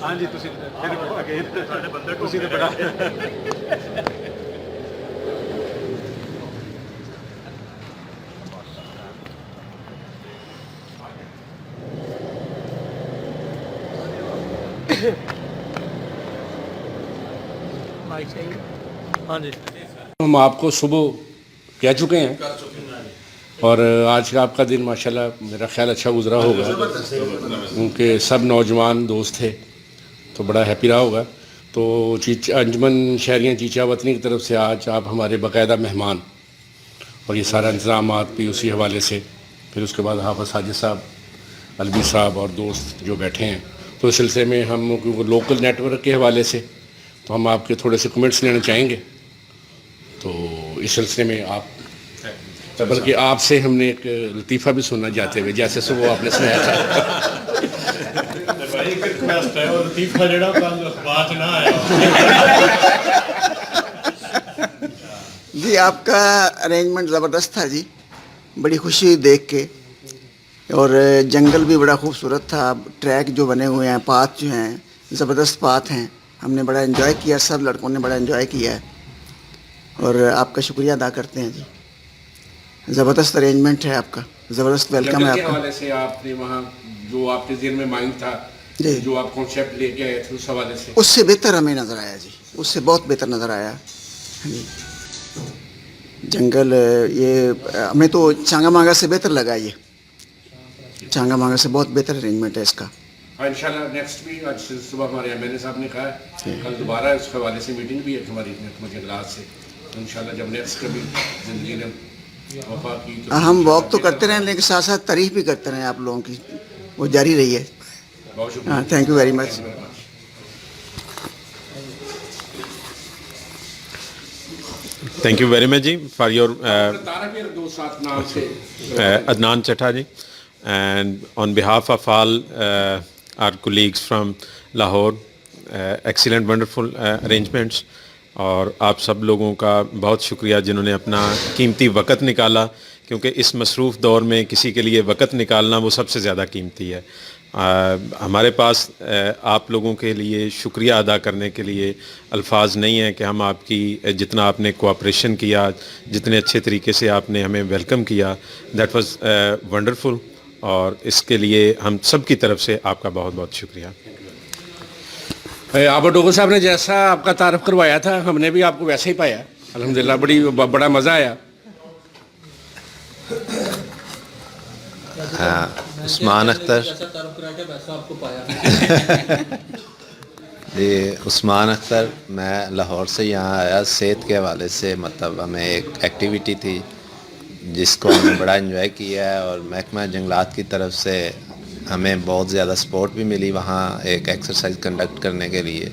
ہاں جی تسی پھر اگے ساڈے بندے تسی تے بڑا ہاں جی ہم آپ کو صبح کہہ چکے ہیں اور آج کا آپ کا دن ماشاءاللہ میرا خیال اچھا گزرا ہوگا کیونکہ سب نوجوان دوست تھے تو بڑا ہیپی رہا ہوگا. تو انجمن شہریان چیچا وطنی کی طرف سے آج آپ ہمارے باقاعدہ مہمان اور یہ سارا انتظامات بھی اسی حوالے سے. پھر اس کے بعد حافظ حاجی صاحب الوی صاحب اور دوست جو بیٹھے ہیں تو اس سلسلے میں ہم لوکل نیٹ ورک کے حوالے سے تو ہم آپ کے تھوڑے سے کمنٹس لینا چاہیں گے. تو اس سلسلے میں آپ بلکہ آپ سے ہم نے ایک لطیفہ بھی سننا جاتے ہوئے جیسے صبح آپ نے سنایا تھا. جی آپ کا ارینجمنٹ زبردست تھا جی, بڑی خوشی دیکھ کے, اور جنگل بھی بڑا خوبصورت تھا. ٹریک جو بنے ہوئے ہیں, پاتھ جو ہیں زبردست پاتھ ہیں, ہم نے بڑا انجوائے کیا, سب لڑکوں نے بڑا انجوائے کیا ہے اور آپ کا شکریہ ادا کرتے ہیں جی. زبردست ارینجمنٹ ہے آپ کا, زبردست ویلکم ہے آپ کا. حوالے سے آپ نے وہاں جو آپ کے ذہن میں مائنڈ تھا جی جو آپ کانسیپٹ لے کے آئے تھے اس حوالے سے اس سے بہتر ہمیں نظر آیا جی, اس سے بہت بہتر نظر آیا. جنگل یہ ہمیں تو چانگا مانگا سے بہتر لگا, یہ چانگا مانگا سے بہت بہتر ارینجمنٹ ہے اس کا. انشاءاللہ نیکسٹ بھی آج صبح ہمارے ایم ایل اے صاحب نے کہا ہے کل دوبارہ اس حوالے سے میٹنگ بھی ہے ہماری محکمہ جنگلات سے. انشاءاللہ جب نیکسٹ کبھی زندگی نے وفا کی تو ہم واک تو کرتے رہیں لیکن ساتھ ساتھ تعریف بھی کرتے رہیں آپ لوگوں کی, وہ جاری رہی ہے. بہت شکریہ. ہاں thank you very much. Thank you very much جی for your Adnan Chattha ji, and on behalf of all our colleagues from Lahore, excellent wonderful arrangements. اور آپ سب لوگوں کا بہت شکریہ جنہوں نے اپنا قیمتی وقت نکالا, کیونکہ اس مصروف دور میں کسی کے لیے وقت نکالنا وہ سب سے زیادہ قیمتی ہے. ہمارے پاس آپ لوگوں کے لیے شکریہ ادا کرنے کے لیے الفاظ نہیں ہیں کہ ہم آپ کی جتنا آپ نے کوآپریشن کیا, جتنے اچھے طریقے سے آپ نے ہمیں ویلکم کیا, دیٹ واز ونڈرفل. اور اس کے لیے ہم سب کی طرف سے آپ کا بہت بہت شکریہ. آبا ڈوگو صاحب نے جیسا آپ کا تعارف کروایا تھا ہم نے بھی آپ کو ویسا ہی پایا الحمدللہ, بڑا مزہ آیا. عثمان اختر جی, عثمان اختر, میں لاہور سے یہاں آیا صحت کے حوالے سے. مطلب ہمیں ایک ایکٹیویٹی تھی جس کو ہم نے بڑا انجوائے کیا ہے, اور محکمہ جنگلات کی طرف سے ہمیں بہت زیادہ سپورٹ بھی ملی وہاں ایک ایکسرسائز کنڈکٹ کرنے کے لیے,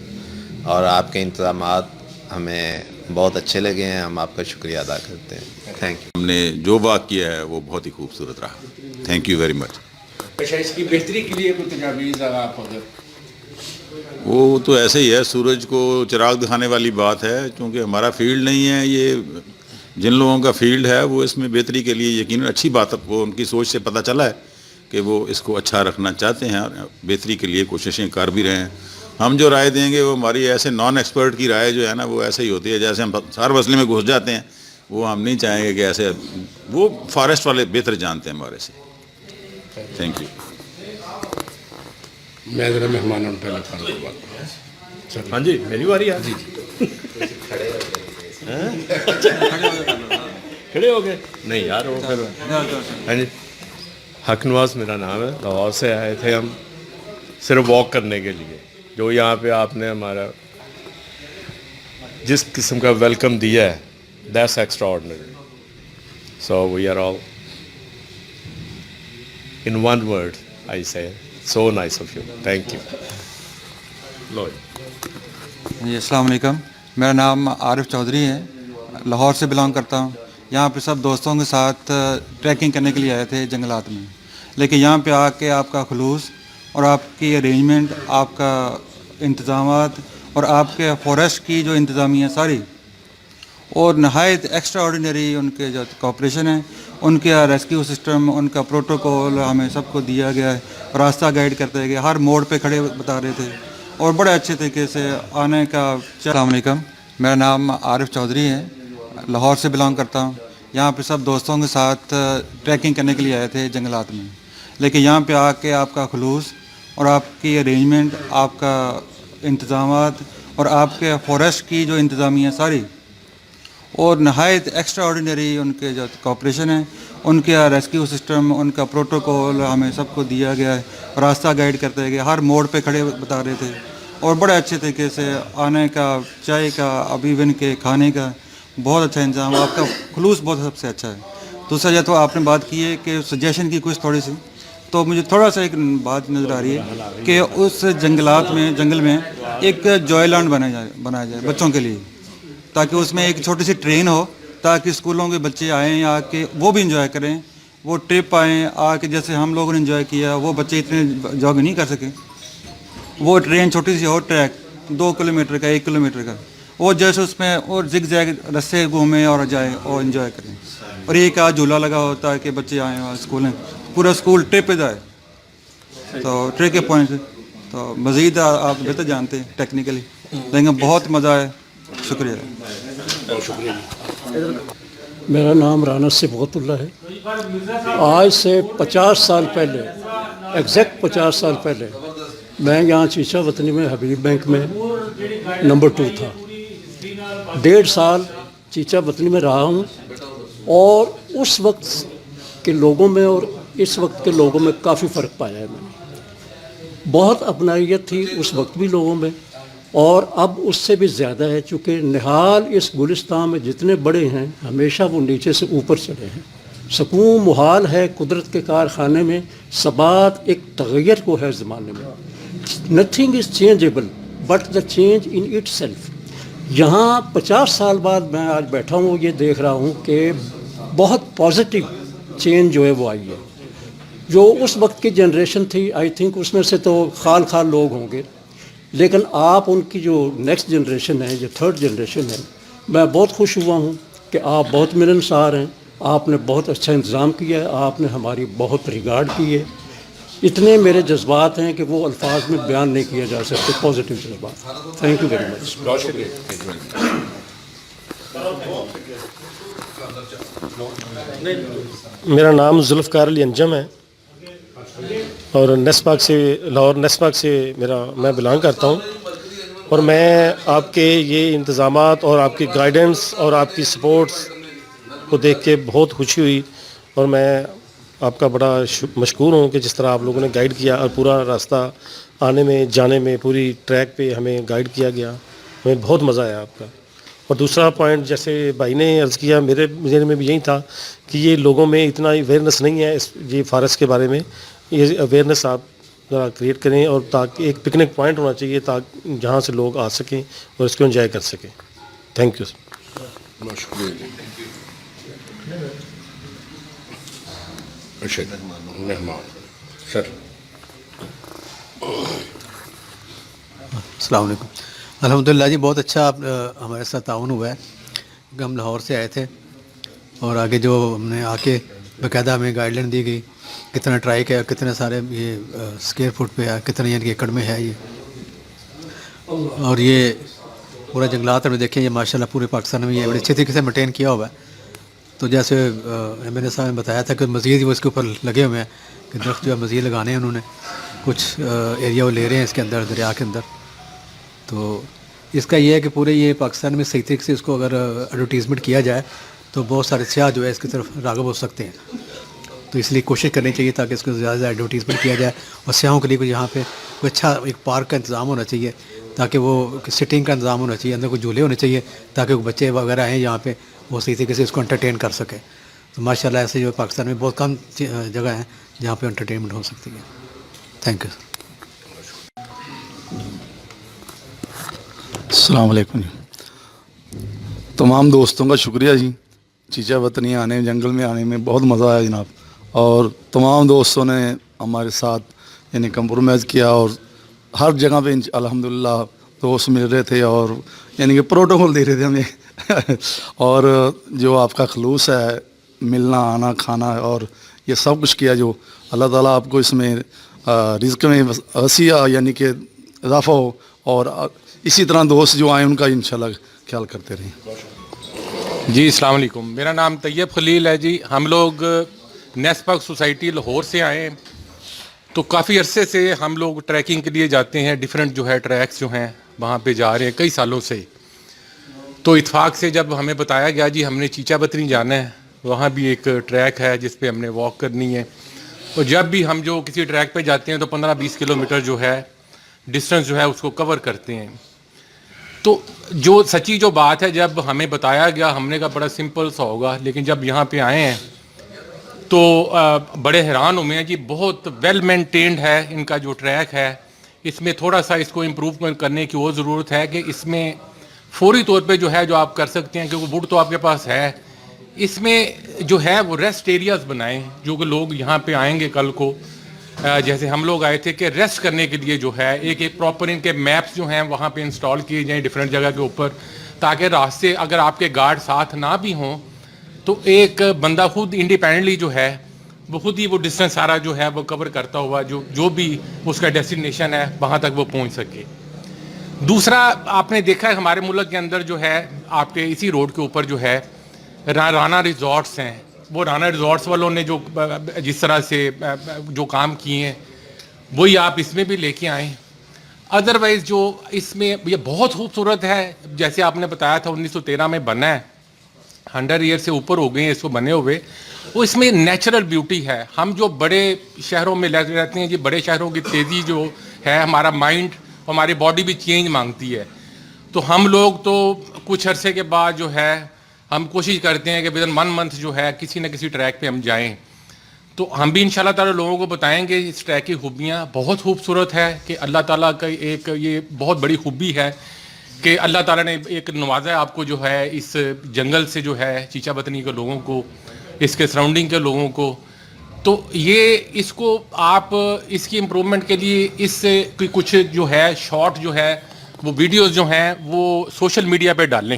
اور آپ کے انتظامات ہمیں بہت اچھے لگے ہیں. ہم آپ کا شکریہ ادا کرتے ہیں. Thank you. ہم نے جو واقع کیا ہے وہ بہت ہی خوبصورت رہا. تھینک یو ویری مچ. اچھا, اس کی بہتری کے لیے کوئی تجاویز آپ اگر وہ تو ایسے ہی ہے, سورج کو چراغ دکھانے والی بات ہے, چونکہ ہمارا فیلڈ نہیں ہے یہ, جن لوگوں کا فیلڈ ہے وہ اس میں بہتری کے لیے یقیناً اچھی بات ہے, وہ ان کی سوچ سے پتہ چلا ہے کہ وہ اس کو اچھا رکھنا چاہتے ہیں اور بہتری کے لیے کوششیں کر بھی رہے ہیں. ہم جو رائے دیں گے وہ ہماری ایسے نان ایکسپرٹ کی رائے جو ہے نا وہ ایسے ہی ہوتی ہے, جیسے ہم ہر مسئلے میں گھس جاتے ہیں, وہ ہم نہیں چاہیں گے کہ ایسے, وہ فارسٹ والے بہتر جانتے ہیں ہمارے سے. Thank you. میں ذرا مہمان ہوں پہلے خان کو بات. ہاں جی میری باری ہے. جی کھڑے ہو گئے نہیں یار, وہ پھر ہاں جی. حق نواز میرا نام ہے, لاہور سے آئے تھے ہم صرف واک کرنے کے لیے. جو یہاں پہ آپ نے ہمارا جس قسم کا ویلکم دیا ہے, that's extraordinary. So we are all in one word I say so nice of you. Thank you. لو جی السلام علیکم, میرا نام عارف چودھری ہے, لاہور سے بلانگ کرتا ہوں. یہاں پہ سب دوستوں کے ساتھ ٹریکنگ کرنے کے لیے آئے تھے جنگلات میں, لیکن یہاں پہ آ کے آپ کا خلوص اور آپ کی ارینجمنٹ, آپ کا انتظامات اور آپ کے فارسٹ کی جو انتظامیہ ساری, اور نہایت ایکسٹرا آرڈینری ان کے جو کوپریشن ہے، ان کا ریسکیو سسٹم، ان کا پروٹوکول ہمیں سب کو دیا گیا ہے، راستہ گائیڈ کرتے گئے، ہر موڑ پہ کھڑے بتا رہے تھے اور بڑے اچھے طریقے سے آنے کا۔ السلام علیکم، میرا نام عارف چودھری ہے، لاہور سے بلانگ کرتا ہوں۔ یہاں پہ سب دوستوں کے ساتھ ٹریکنگ کرنے کے لیے آئے تھے جنگلات میں، لیکن یہاں پہ آ کے آپ کا خلوص اور آپ کی ارینجمنٹ، آپ کا انتظامات اور آپ کے فارسٹ کی جو انتظامیہ ساری اور نہایت ایکسٹرا آرڈینری ان کے جو کوپریشن ہے، ان کا ریسکیو سسٹم، ان کا پروٹوکول ہمیں سب کو دیا گیا ہے، راستہ گائیڈ کرتے گئے، ہر موڑ پہ کھڑے بتا رہے تھے اور بڑے اچھے طریقے سے آنے کا، چائے کا، اب ایون کے کھانے کا بہت اچھا انتظام، آپ کا خلوص بہت سب سے اچھا ہے۔ دوسرا جو تو آپ نے بات کی ہے کہ سجیشن کی کچھ تھوڑی سی، تو مجھے تھوڑا سا ایک بات نظر آ رہی ہے کہ اس جنگل میں ایک جوائے لینڈ بنایا جائے بچوں کے لیے، تاکہ اس میں ایک چھوٹی سی ٹرین ہو، تاکہ اسکولوں کے بچے آئیں آ کے وہ بھی انجوائے کریں، وہ ٹرپ آئیں آ کے جیسے ہم لوگوں نے انجوائے کیا، وہ بچے اتنے جاگ نہیں کر سکے، وہ ٹرین چھوٹی سی ہو، ٹریک 2 کلومیٹر کا، 1 کلومیٹر کا، وہ جیسے اس میں اور زگ زیگ رستے گھومیں اور جائیں اور انجوائے کریں، اور ایک آدھ جھولا لگا ہوتا ہے کہ بچے آئیں اور اسکول میں پورا اسکول ٹرپ پہ جائے، تو ٹرپ کے پوائنٹ سے تو مزید آپ بہتر جانتے ہیں ٹیکنیکلی، لیکن بہت مزہ آئے۔ شکریہ۔ میرا نام رانا صبغت اللہ ہے۔ آج سے 50 سال پہلے، ایگزیکٹ 50 سال پہلے، میں یہاں چیچا وطنی میں حبیب بینک میں نمبر 2 تھا۔ 1.5 سال چیچا وطنی میں رہا ہوں، اور اس وقت کے لوگوں میں اور اس وقت کے لوگوں میں کافی فرق پایا ہے میں نے۔ بہت اپنائیت تھی اس وقت بھی لوگوں میں، اور اب اس سے بھی زیادہ ہے، چونکہ نہال اس گلستان میں جتنے بڑے ہیں ہمیشہ وہ نیچے سے اوپر چڑھے ہیں۔ سکون محال ہے قدرت کے کارخانے میں، ثبات ایک تغیر کو ہے زمانے میں۔ Nothing is changeable but the change in itself. یہاں 50 سال بعد میں آج بیٹھا ہوں، یہ دیکھ رہا ہوں کہ بہت پازیٹیو چینج جو ہے وہ آئی ہے۔ جو اس وقت کی جنریشن تھی، آئی تھنک اس میں سے تو خال لوگ ہوں گے، لیکن آپ ان کی جو نیکسٹ جنریشن ہے، جو 3rd جنریشن ہے، میں بہت خوش ہوا ہوں کہ آپ بہت ملنسار ہیں، آپ نے بہت اچھا انتظام کیا ہے، آپ نے ہماری بہت ریگارڈ کی ہے۔ اتنے میرے جذبات ہیں کہ وہ الفاظ میں بیان نہیں کیا جا سکتے، پازیٹیو جذبات۔ تھینک یو ویری مچ۔ بہت شکریہ۔ میرا نام ذوالفقار علی انجم ہے، اور نیسپاک سے، لاہور نیسپاک سے میں بلانگ کرتا ہوں، اور میں آپ کے یہ انتظامات اور آپ کی گائیڈنس اور آپ کی سپورٹس کو دیکھ کے بہت خوشی ہوئی، اور میں آپ کا بڑا مشکور ہوں کہ جس طرح آپ لوگوں نے گائیڈ کیا اور پورا راستہ آنے میں جانے میں پوری ٹریک پہ ہمیں گائیڈ کیا گیا، ہمیں بہت مزہ آیا آپ کا۔ اور دوسرا پوائنٹ جیسے بھائی نے عرض کیا، میرے ذہن میں بھی یہی تھا کہ یہ لوگوں میں اتنا اویئرنیس نہیں ہے یہ فارسٹ کے بارے میں، یہ اویئرنیس آپ ذرا کریٹ کریں، اور تاکہ ایک پکنک پوائنٹ ہونا چاہیے تاکہ جہاں سے لوگ آ سکیں اور اس کو انجوائے کر سکیں۔ Thank you. بہت شکریہ۔ اچھا مہمان سر۔ السلام علیکم۔ الحمدللہ جی، بہت اچھا آپ ہمارے ساتھ تعاون ہوا ہے، کہ ہم لاہور سے آئے تھے، اور آگے جو ہم نے آ کے باقاعدہ ہمیں گائیڈ لائن دی گئی، کتنا ٹرائی کیا، کتنے سارے یہ اسکیئر فٹ پہ ہے، کتنے یعنی کہ ایکڑ میں ہے یہ، اور یہ پورا جنگلات ہم نے دیکھیں، یہ ماشاءاللہ پورے پاکستان میں یہ بڑے اچھے طریقے سے مینٹین کیا ہوا ہے۔ تو جیسے ایم این اے صاحب نے بتایا تھا کہ مزید وہ اس کے اوپر لگے ہوئے ہیں کہ درخت جو ہے مزید لگانے ہیں انہوں نے، کچھ ایریا وہ لے رہے ہیں اس کے اندر، دریا کے اندر۔ تو اس کا یہ ہے کہ پورے یہ پاکستان میں صحیح طریقے سے اس کو اگر ایڈورٹیزمنٹ کیا جائے تو بہت سارے سیاح جو ہے اس کی طرف راغب ہو سکتے ہیں، تو اس لیے کوشش کرنی چاہیے تاکہ اس کو زیادہ زیادہ ایڈورٹیزمنٹ کیا جائے، اور سیاحوں کے لیے کوئی یہاں پہ کوئی اچھا ایک پارک کا انتظام ہونا چاہیے، تاکہ وہ سٹنگ کا انتظام ہونا چاہیے، اندر کوئی جھولے ہونے چاہیے تاکہ وہ بچے وغیرہ ہیں یہاں پہ وہ صحیح طریقے سے اس کو انٹرٹین کر سکیں۔ تو ماشاءاللہ ایسے جو پاکستان میں بہت کم جگہ ہیں جہاں پہ انٹرٹینمنٹ ہو سکتی ہے۔ Thank you. السلام علیکم جی، تمام دوستوں کا شکریہ جی، چیچا وطنی آنے، جنگل میں آنے میں بہت مزہ آیا جناب، اور تمام دوستوں نے ہمارے ساتھ یعنی کمپرومائز کیا، اور ہر جگہ پہ الحمدللہ دوست مل رہے تھے، اور یعنی کہ پروٹوکول دے رہے تھے ہمیں اور جو آپ کا خلوص ہے ملنا آنا کھانا اور یہ سب کچھ کیا جو اللہ تعالیٰ آپ کو اس میں رزق میں وسیع یعنی کہ اضافہ ہو اور اسی طرح دوست جو آئیں ان کا انشاءاللہ خیال کرتے رہیں. جی السلام علیکم. میرا نام طیب خلیل ہے جی. ہم لوگ نیس پاک سوسائٹی لاہور سے آئے ہیں. تو کافی عرصے سے ہم لوگ ٹریکنگ کے لیے جاتے ہیں. ڈیفرنٹ جو ہے ٹریکس جو ہیں وہاں پہ جا رہے ہیں کئی سالوں سے. تو اتفاق سے جب ہمیں بتایا گیا جی ہم نے چیچا بتنی جانا ہے, وہاں بھی ایک ٹریک ہے جس پہ ہم نے واک کرنی ہے. تو جب بھی ہم جو کسی ٹریک پہ جاتے ہیں تو 15-20 کلومیٹر جو ہے ڈسٹنس جو ہے اس کو کور کرتے ہیں. تو جو سچی جو بات ہے جب ہمیں بتایا گیا ہم نے کہا بڑا سمپل سا ہوگا, لیکن جب یہاں پہ آئے ہیں تو بڑے حیران ہوئے ہیں جی. بہت ویل مینٹینڈ ہے ان کا جو ٹریک ہے. اس میں تھوڑا سا اس کو امپروومنٹ کرنے کی وہ ضرورت ہے کہ اس میں فوری طور پہ جو ہے جو آپ کر سکتے ہیں کیونکہ ووڈ تو آپ کے پاس ہے, اس میں جو ہے وہ ریسٹ ایریاز بنائیں جو کہ لوگ یہاں پہ آئیں گے کل کو, جیسے ہم لوگ آئے تھے کہ ریسٹ کرنے کے لیے جو ہے ایک پراپر ان کے میپس جو ہیں وہاں پہ انسٹال کیے جائیں ڈفرینٹ جگہ کے اوپر, تاکہ راستے اگر آپ کے گارڈ ساتھ نہ بھی ہوں تو ایک بندہ خود انڈیپینڈنٹلی جو ہے وہ خود ہی وہ ڈسٹینس سارا جو ہے وہ کور کرتا ہوا جو بھی اس کا ڈیسٹینیشن ہے وہاں تک وہ پہنچ سکے. دوسرا آپ نے دیکھا ہے ہمارے ملک کے اندر جو ہے آپ کے اسی روڈ کے اوپر جو ہے رانا ریزورٹس ہیں. وہ رانا ریزورٹس والوں نے جو جس طرح سے جو کام کیے ہیں وہی آپ اس میں بھی لے کے آئیں. ادروائز جو اس میں یہ بہت خوبصورت ہے, جیسے آپ نے بتایا تھا 1913 میں بنا ہے, 100 ایئر سے اوپر ہو گئے ہیں اس کو بنے ہوئے. وہ اس میں نیچرل بیوٹی ہے. ہم جو بڑے شہروں میں رہتے ہیں جی, بڑے شہروں کی تیزی جو ہے ہمارا مائنڈ ہماری باڈی بھی چینج مانگتی ہے. تو ہم لوگ تو کچھ عرصے کے بعد جو ہے ہم کوشش کرتے ہیں کہ ودن 1 منتھ جو ہے کسی نہ کسی ٹریک پہ ہم جائیں. تو ہم بھی انشاءاللہ تعالی لوگوں کو بتائیں گے اس ٹریک کی خوبیاں. بہت خوبصورت ہے کہ اللہ تعالیٰ کا ایک یہ بہت بڑی خوبی ہے کہ اللہ تعالیٰ نے ایک نوازا ہے آپ کو جو ہے اس جنگل سے جو ہے چیچا بتنی کے لوگوں کو, اس کے سراؤنڈنگ کے لوگوں کو. تو یہ اس کو آپ اس کی امپرومنٹ کے لیے اس سے کچھ جو ہے شارٹ جو ہے وہ ویڈیوز جو ہیں وہ سوشل میڈیا پہ ڈالیں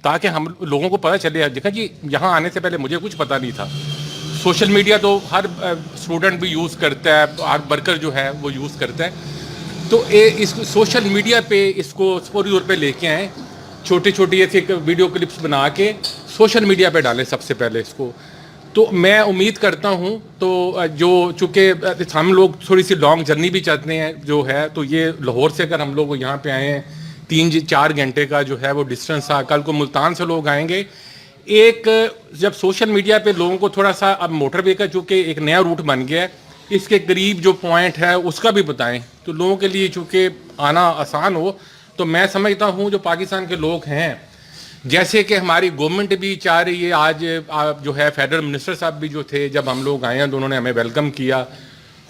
تاکہ ہم لوگوں کو پتہ چلے. دیکھیں جی یہاں آنے سے پہلے مجھے کچھ پتہ نہیں تھا. سوشل میڈیا تو ہر اسٹوڈنٹ بھی یوز کرتا ہے, ہر ورکر جو ہے وہ یوز کرتا ہے. تو اس سوشل میڈیا پہ اس کو فوری طور پہ لے کے آئیں, چھوٹی چھوٹی ایسی ویڈیو کلپس بنا کے سوشل میڈیا پہ ڈالیں سب سے پہلے اس کو. تو میں امید کرتا ہوں تو جو چونکہ ہم لوگ تھوڑی سی لانگ جرنی بھی چاہتے ہیں جو ہے, تو یہ لاہور سے اگر ہم لوگ یہاں پہ آئے ہیں 3-4 گھنٹے کا جو ہے وہ ڈسٹینس تھا. کل کو ملتان سے لوگ آئیں گے. ایک جب سوشل میڈیا پہ لوگوں کو تھوڑا سا اب موٹر وے کا چونکہ ایک نیا روٹ بن گیا ہے, اس کے قریب جو پوائنٹ ہے اس کا بھی بتائیں تو لوگوں کے لیے چونکہ آنا آسان ہو. تو میں سمجھتا ہوں جو پاکستان کے لوگ ہیں, جیسے کہ ہماری گورنمنٹ بھی چاہ رہی ہے, آج جو ہے فیڈرل منسٹر صاحب بھی جو تھے جب ہم لوگ آئے ہیں تو انہوں نے ہمیں ویلکم کیا.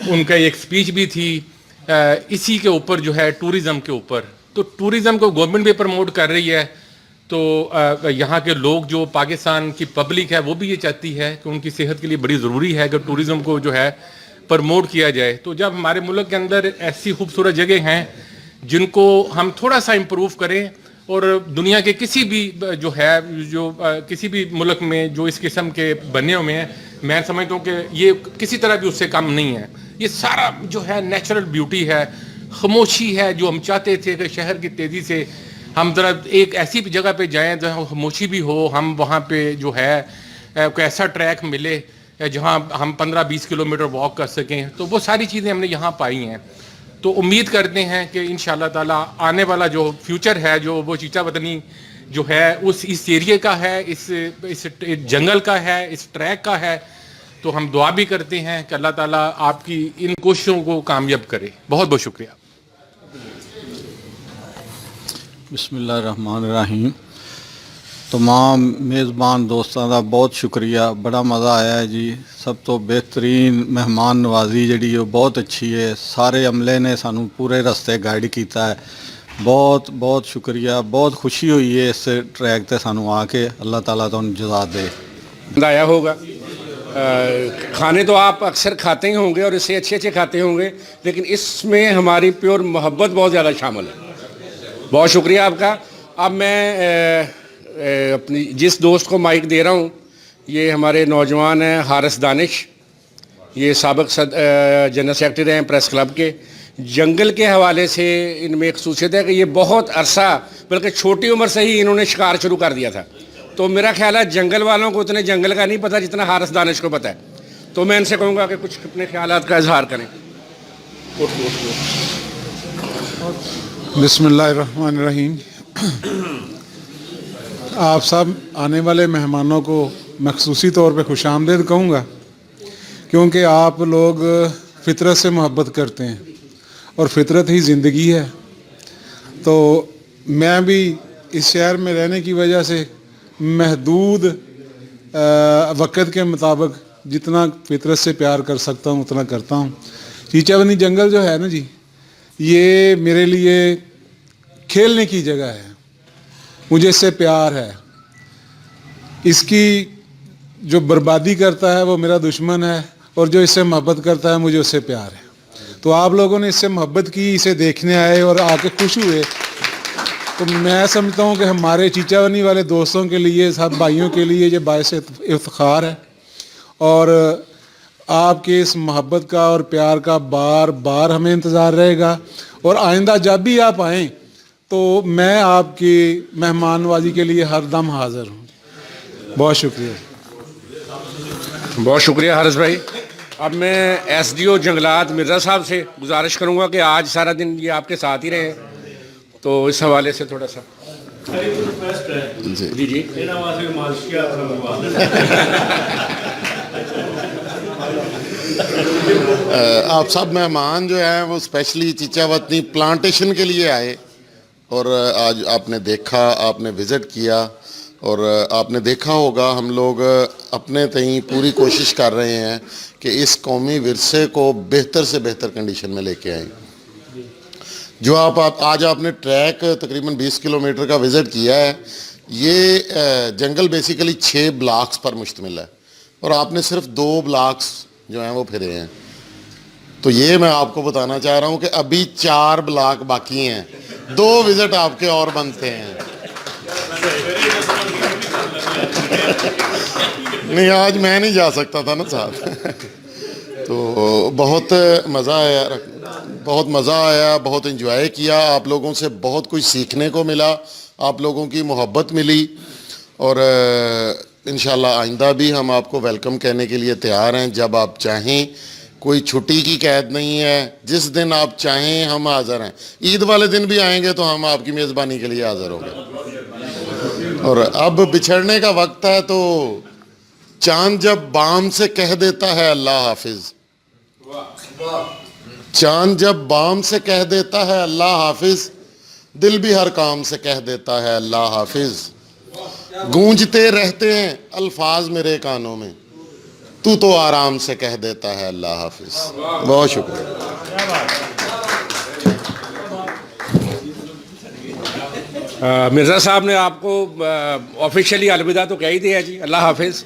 ان کا ایک سپیچ بھی تھی اسی کے اوپر جو ہے ٹورزم کے اوپر. تو ٹورزم کو گورنمنٹ بھی پروموٹ کر رہی ہے. تو یہاں کے لوگ جو پاکستان کی پبلک ہے وہ بھی یہ چاہتی ہے کہ ان کی صحت کے لیے بڑی ضروری ہے کہ ٹورزم کو جو ہے پروموٹ کیا جائے. تو جب ہمارے ملک کے اندر ایسی خوبصورت جگہ ہیں جن کو ہم تھوڑا سا امپروو کریں, اور دنیا کے کسی بھی جو ہے جو کسی بھی ملک میں جو اس قسم کے بنے ہوئے ہیں, میں سمجھتا ہوں کہ یہ کسی طرح بھی اس سے کم نہیں ہے. یہ سارا جو ہے نیچرل بیوٹی ہے, خاموشی ہے, جو ہم چاہتے تھے کہ شہر کی تیزی سے ہم ذرا ایک ایسی جگہ پہ جائیں جہاں خاموشی بھی ہو, ہم وہاں پہ جو ہے کوئی ایسا ٹریک ملے جہاں ہم 15-20 کلومیٹر واک کر سکیں. تو وہ ساری چیزیں ہم نے یہاں پائی ہیں. تو امید کرتے ہیں کہ انشاءاللہ تعالیٰ آنے والا جو فیوچر ہے جو وہ چیچا وطنی جو ہے اس ایریے کا ہے, اس جنگل کا ہے, اس ٹریک کا ہے. تو ہم دعا بھی کرتے ہیں کہ اللہ تعالیٰ آپ کی ان کوششوں کو کامیاب کرے. بہت بہت شکریہ. بسم اللہ الرحمن الرحیم. تمام میزبان دوستوں کا بہت شکریہ, بڑا مزہ آیا ہے جی. سب تو بہترین مہمان نوازی جڑی وہ بہت اچھی ہے. سارے عملے نے سانو پورے رستے گائیڈ کیتا ہے. بہت بہت شکریہ, بہت خوشی ہوئی ہے اس ٹریک تے سانو آ کے. اللہ تعالیٰ تو جزا دے. آیا ہوگا کھانے تو آپ اکثر کھاتے ہی ہوں گے اور اس سے اچھے کھاتے ہوں گے, لیکن اس میں ہماری پیور محبت بہت زیادہ شامل ہے. بہت شکریہ آپ کا. اب میں اپنی جس دوست کو مائک دے رہا ہوں یہ ہمارے نوجوان ہیں حارث دانش، یہ سابق جنرل سیکرٹری رہے ہیں پریس کلب کے. جنگل کے حوالے سے ان میں ایک خصوصیت ہے کہ یہ بہت عرصہ بلکہ چھوٹی عمر سے ہی انہوں نے شکار شروع کر دیا تھا. تو میرا خیال ہے جنگل والوں کو اتنے جنگل کا نہیں پتہ جتنا حارث دانش کو پتہ ہے. تو میں ان سے کہوں گا کہ کچھ اپنے خیالات کا اظہار کریں. بسم اللہ الرحمن الرحیم. آپ سب آنے والے مہمانوں کو مخصوصی طور پہ خوش آمدید کہوں گا، کیونکہ آپ لوگ فطرت سے محبت کرتے ہیں اور فطرت ہی زندگی ہے. تو میں بھی اس شہر میں رہنے کی وجہ سے محدود وقت کے مطابق جتنا فطرت سے پیار کر سکتا ہوں اتنا کرتا ہوں. چیچا بنی جنگل جو ہے نا جی، یہ میرے لیے کھیلنے کی جگہ ہے. مجھے اس سے پیار ہے. اس کی جو بربادی کرتا ہے وہ میرا دشمن ہے، اور جو اس سے محبت کرتا ہے مجھے اس سے پیار ہے. تو آپ لوگوں نے اس سے محبت کی، اسے دیکھنے آئے اور آ کے خوش ہوئے. تو میں سمجھتا ہوں کہ ہمارے چیچا بنی والے دوستوں کے لیے، سب بھائیوں کے لیے یہ باعث افتخار ہے. اور آپ کے اس محبت کا اور پیار کا بار بار ہمیں انتظار رہے گا. اور آئندہ جب بھی آپ آئیں تو میں آپ کی مہمان نوازی کے لیے ہر دم حاضر ہوں. بہت شکریہ. بہت شکریہ حارث بھائی. اب میں ایس ڈی او جنگلات مرزا صاحب سے گزارش کروں گا کہ آج سارا دن یہ آپ کے ساتھ ہی رہے، تو اس حوالے سے تھوڑا سا. جی جی آپ سب مہمان جو ہیں وہ اسپیشلی چیچا وطنی پلانٹیشن کے لیے آئے، اور آج آپ نے دیکھا، آپ نے وزٹ کیا، اور آپ نے دیکھا ہوگا ہم لوگ اپنے تئیں پوری کوشش کر رہے ہیں کہ اس قومی ورثے کو بہتر سے بہتر کنڈیشن میں لے کے آئیں. جو آج آپ نے ٹریک تقریباً 20 کلومیٹر کا وزٹ کیا ہے، یہ جنگل بیسیکلی 6 بلاکس پر مشتمل ہے، اور آپ نے صرف 2 بلاکس جو ہیں وہ پھرے ہیں. تو یہ میں آپ کو بتانا چاہ رہا ہوں کہ ابھی 4 بلاک باقی ہیں. 2 وزٹ آپ کے اور بنتے ہیں. نہیں، آج میں نہیں جا سکتا تھا نا ساتھ. تو بہت مزہ آیا، بہت انجوائے کیا. آپ لوگوں سے بہت کچھ سیکھنے کو ملا، آپ لوگوں کی محبت ملی، اور انشاءاللہ آئندہ بھی ہم آپ کو ویلکم کہنے کے لیے تیار ہیں. جب آپ چاہیں، کوئی چھٹی کی قید نہیں ہے، جس دن آپ چاہیں ہم حاضر ہیں. عید والے دن بھی آئیں گے تو ہم آپ کی میزبانی کے لیے حاضر ہوں گے. اور اب بچھڑنے کا وقت ہے، تو چاند جب بام سے کہہ دیتا ہے اللہ حافظ، چاند جب بام سے کہہ دیتا ہے اللہ حافظ، دل بھی ہر کام سے کہہ دیتا ہے اللہ حافظ. گونجتے رہتے ہیں الفاظ میرے کانوں میں، تو آرام سے کہہ دیتا ہے اللہ حافظ. بہت شکریہ. مرزا صاحب نے آپ کو آفیشیلی الوداع تو کہہ ہی دیا جی، اللہ حافظ.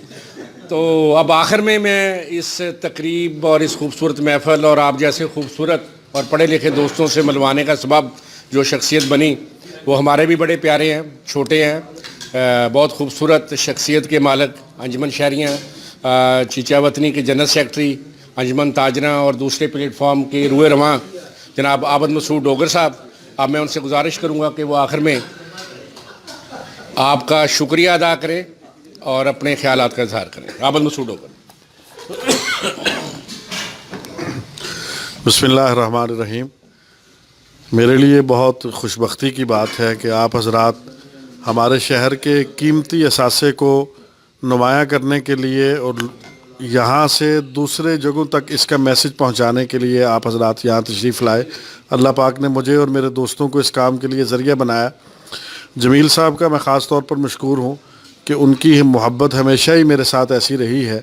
تو اب آخر میں اس تقریب اور اس خوبصورت محفل اور آپ جیسے خوبصورت اور پڑھے لکھے دوستوں سے ملوانے کا سبب جو شخصیت بنی، وہ ہمارے بھی بڑے پیارے ہیں، چھوٹے ہیں، بہت خوبصورت شخصیت کے مالک انجمن شہریاں، چیچا وطنی کے جنرل سیکرٹری انجمن تاجراں، اور دوسرے پلیٹ فارم کے روئے رواں جناب عابد مسعود ڈوگر صاحب. اب میں ان سے گزارش کروں گا کہ وہ آخر میں آپ کا شکریہ ادا کریں اور اپنے خیالات کا اظہار کریں. عابد مسعود ڈوگر. بسم اللہ الرحمن الرحیم. میرے لیے بہت خوش بختی کی بات ہے کہ آپ حضرات ہمارے شہر کے قیمتی اثاثے کو نمایاں کرنے کے لیے اور یہاں سے دوسرے جگہوں تک اس کا میسج پہنچانے کے لیے آپ حضرات یہاں تشریف لائے. اللہ پاک نے مجھے اور میرے دوستوں کو اس کام کے لیے ذریعہ بنایا. جمیل صاحب کا میں خاص طور پر مشکور ہوں کہ ان کی محبت ہمیشہ ہی میرے ساتھ ایسی رہی ہے،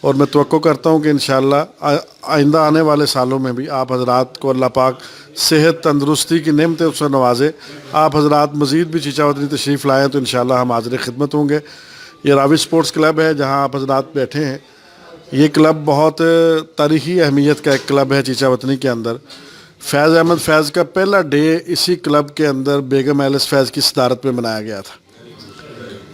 اور میں توقع کرتا ہوں کہ انشاءاللہ آئندہ آنے والے سالوں میں بھی آپ حضرات کو اللہ پاک صحت تندرستی کی نعمتیں سے نوازے. آپ حضرات مزید بھی چیچا وطنی تشریف لائیں تو انشاءاللہ ہم حاضر خدمت ہوں گے. یہ راوی سپورٹس کلب ہے جہاں آپ حضرات بیٹھے ہیں. یہ کلب بہت تاریخی اہمیت کا ایک کلب ہے چیچا وطنی کے اندر. فیض احمد فیض کا پہلا ڈے اسی کلب کے اندر بیگم ایلس فیض کی صدارت میں منایا گیا تھا.